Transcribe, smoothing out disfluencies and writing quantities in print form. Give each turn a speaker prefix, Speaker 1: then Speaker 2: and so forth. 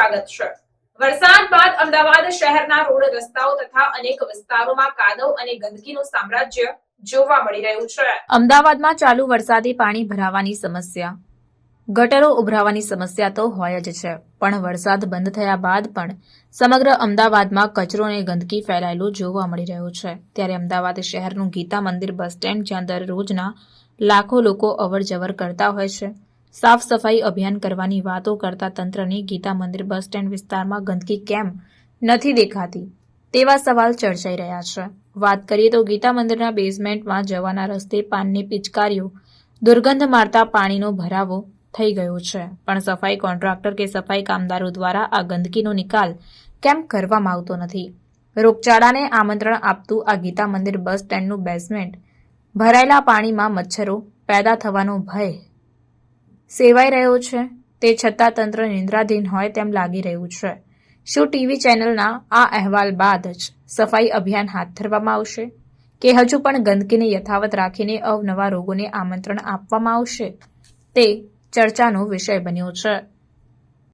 Speaker 1: સ્વાગત છે। વરસાદ બાદ અમદાવાદ શહેરના રોડ રસ્તાઓ તથા અનેક વિસ્તારોમાં કાદવ અને ગંદકીનું સામ્રાજ્ય જોવા મળી રહ્યું છે। અમદાવાદમાં ચાલુ વરસાદી પાણી ભરાવાની સમસ્યા, ગટરો ઉભરાવાની સમસ્યા તો હોય જ છે, પણ વરસાદ બંધ થયા બાદ પણ સમગ્ર અમદાવાદમાં કચરો અને ગંદકી ફેલાયેલું જોવા મળી રહ્યું છે। ત્યારે અમદાવાદ શહેરનું ગીતા મંદિર બસ સ્ટેન્ડ, જ્યાં દરરોજના લાખો લોકો અવરજવર કરતા હોય છે, સાફ સફાઈ અભિયાન કરવાની વાતો કરતા તંત્રની ગીતા મંદિર બસ સ્ટેન્ડ વિસ્તારમાં ગંદકી કેમ નથી દેખાતી તેવા સવાલ ચર્ચાઈ રહ્યા છે। વાત કરીએ તો ગીતા મંદિરના બેઝમેન્ટમાં જવાના રસ્તે પાનની પિચકારીઓ દુર્ગંધ મારતા પાણીનો ભરાવો થઈ ગયો છે, પણ સફાઈ કોન્ટ્રાક્ટર કે સફાઈ કામદારો દ્વારા આ ગંદકીનો નિકાલ કેમ કરવામાં આવતો નથી? રોગચાળાને આમંત્રણ આપતું આ ગીતા મંદિર બસ સ્ટેન્ડનું બેઝમેન્ટ ભરાયેલા પાણીમાં મચ્છરો પેદા થવાનો ભય સેવાઈ રહ્યો છે, તે છતાં તંત્ર નિંદ્રાધીન હોય તેમ લાગી રહ્યું છે। શું ટીવી ચેનલના આ અહેવાલ બાદ જ સફાઈ અભિયાન હાથ ધરવામાં આવશે, કે હજુ પણ ગંદકીને યથાવત રાખીને અવનવા રોગોને આમંત્રણ આપવામાં આવશે? તે ચર્ચાનો વિષય બન્યો છે।